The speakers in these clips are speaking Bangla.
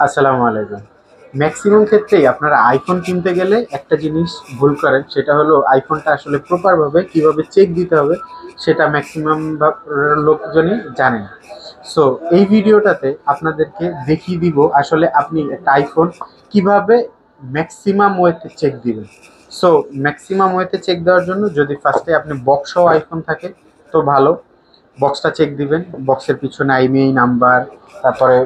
আসসালামু আলাইকুম। ম্যাক্সিমাম ক্ষেত্রেই আপনারা আইফোন কিনতে গেলে একটা জিনিস ভুল করেন, সেটা হলো আইফোনটা আসলে প্রপারভাবে কিভাবে চেক দিতে হবে সেটা ম্যাক্সিমাম লোকজনই জানে না। সো এই ভিডিওটাতে আপনাদেরকে দেখিয়ে দিব আসলে আপনি একটা আইফোন কিভাবে ম্যাক্সিমাম ওয়েতে চেক দিবেন। সো ম্যাক্সিমাম ওয়েতে চেক দেওয়ার জন্য যদি ফার্স্টে আপনি বক্স সহ আইফোন থাকে তো ভালো, বক্সটা চেক দিবেন। বক্সের পিছনে আইএমইআই নাম্বার, তারপরে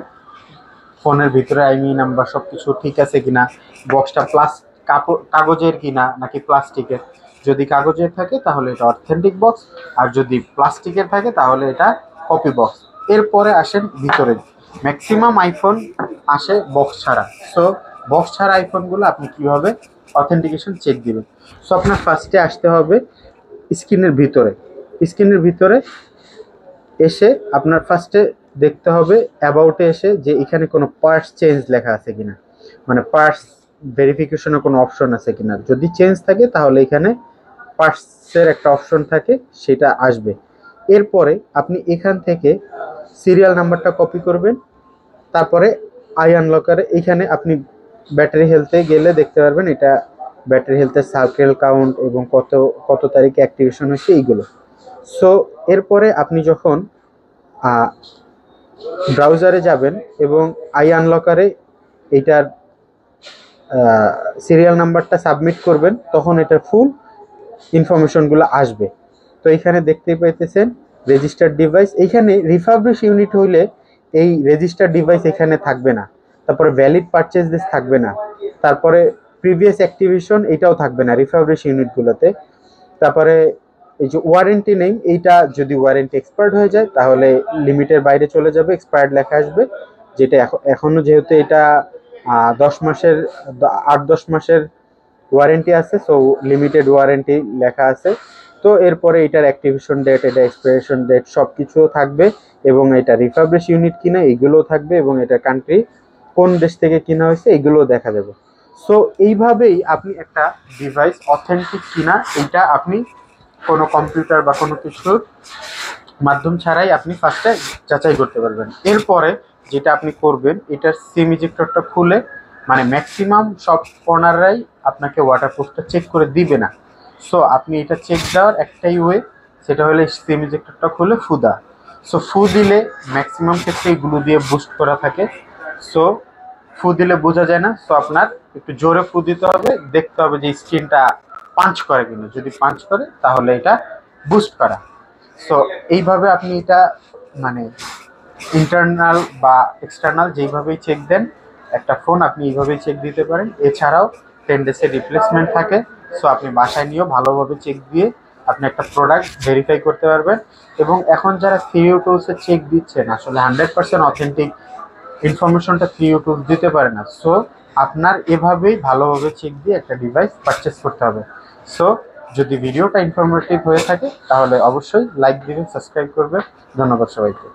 ফোনের ভিতরে আইএমইআই নাম্বার সব কিছু ঠিক আছে কিনা, বক্সটা কাগজের কিনা নাকি প্লাস্টিকের। যদি কাগজের থাকে তাহলে এটা অথেন্টিক বক্স, আর যদি প্লাস্টিকের থাকে তাহলে এটা কপি বক্স। এরপরে আসেন ভিতরে। ম্যাক্সিমাম আইফোন আসে বক্স ছাড়া। সো বক্স ছাড়া আইফোনগুলো আপনি কিভাবে অথেন্টিকেশন চেক দিবেন। সো আপনার ফার্স্টে আসতে হবে স্ক্রিনের ভিতরে। স্ক্রিনের ভিতরে এসে আপনার ফার্স্টে দেখতে হবে অ্যাবাউটে এসে যে এখানে কোনো পার্টস চেঞ্জ লেখা আছে কিনা, মানে পার্টস ভেরিফিকেশনের কোনো অপশন আছে কিনা। যদি চেঞ্জ থাকে তাহলে এখানে পার্টসের একটা অপশন থাকে, সেটা আসবে। এরপরে আপনি এখান থেকে সিরিয়াল নাম্বারটা কপি করবেন। তারপরে আই আনলকারে এইখানে আপনি ব্যাটারি হেলথে গেলে দেখতে পারবেন এটা ব্যাটারি হেলথের সার্কেল কাউন্ট এবং কত কত তারিখে অ্যাক্টিভেশন হয়েছে এইগুলো। সো এরপরে আপনি যখন ব্রাউজারে যাবেন এবং আই আনলকারে এইটার সিরিয়াল নাম্বারটা সাবমিট করবেন, তখন এটার ফুল ইনফরমেশনগুলো আসবে। তো এখানে দেখতেই পাইতেছেন রেজিস্টার্ড ডিভাইস, এইখানে রিফার্বিশ ইউনিট হইলে এই রেজিস্টার্ড ডিভাইস এখানে থাকবে না। তারপরে ভ্যালিড পারচেজ দিস থাকবে না। তারপরে প্রিভিয়াস অ্যাক্টিভেশন এটাও থাকবে না রিফার্বিশ ইউনিটগুলোতে। তারপরে এই যে ওয়ারেন্টি নেই, এইটা যদি ওয়ারেন্টি এক্সপায়ার্ড হয়ে যায় তাহলে লিমিটের বাইরে চলে যাবে, এক্সপায়ার্ড লেখা আসবে। যেটা এখনো যেহেতু এটা 10 মাসের 8-10 মাসের ওয়ারেন্টি আছে, সো লিমিটেড ওয়ারেন্টি লেখা আছে। তো এরপরে এটার অ্যাক্টিভেশন ডেট, এটা এক্সপায়ারেশন ডেট সব কিছুও থাকবে, এবং এটা রিফার্বিশ ইউনিট কিনা এগুলোও থাকবে, এবং এটা কান্ট্রি কোন দেশ থেকে কিনা হয়েছে এগুলোও দেখা যাবে। সো এইভাবেই আপনি একটা ডিভাইস অথেন্টিক কিনা এটা আপনি কোনো কম্পিউটার বা কোনো কিছুর মাধ্যম ছাড়াই আপনি ফার্স্টে যাচাই করতে পারবেন। এরপরে যেটা আপনি করবেন, এটার সিম ইজেক্টরটা খুলে, মানে ম্যাক্সিমাম সব কর্নাররাই আপনাকে ওয়াটারপ্রুফটা চেক করে দিবে না। সো আপনি এটা চেক দেওয়ার একটাই ওয়ে, সেটা হলে সিম ইজেক্টরটা খুলে ফু দেওয়া। সো ফু দিলে ম্যাক্সিমাম ক্ষেত্রে এগুলো দিয়ে বুস্ট করা থাকে। সো ফু দিলে বোঝা যায় না, সো আপনার একটু জোরে ফু দিতে হবে, দেখতে হবে যে স্ক্রিনটা পাঞ্চ করে কিনা। যদি পাঞ্চ করে তাহলে এটা বুস্ট করা। সো এইভাবে আপনি এটা মানে ইন্টারনাল বা এক্সটার্নাল যেইভাবেই চেক দেন একটা ফোন আপনি এইভাবেই চেক দিতে পারেন। এছাড়াও 10 ডেজের রিপ্লেসমেন্ট থাকে। সো আপনি বাসায় নিয়েও ভালোভাবে চেক দিয়ে আপনি একটা প্রোডাক্ট ভেরিফাই করতে পারবেন। এবং এখন যারা 3U টুলসে চেক দিচ্ছেন আসলে 100% অথেন্টিক ইনফরমেশনটা 3U টুলস দিতে পারে না। সো আপনার এভাবেই ভালোভাবে চেক দিয়ে একটা ডিভাইস পারচেস করতে হবে। সো যদি ভিডিওটা ইনফরমেটিভ হয়ে থাকে তাহলে অবশ্যই লাইক দিবেন, সাবস্ক্রাইব করবেন। ধন্যবাদ সবাইকে।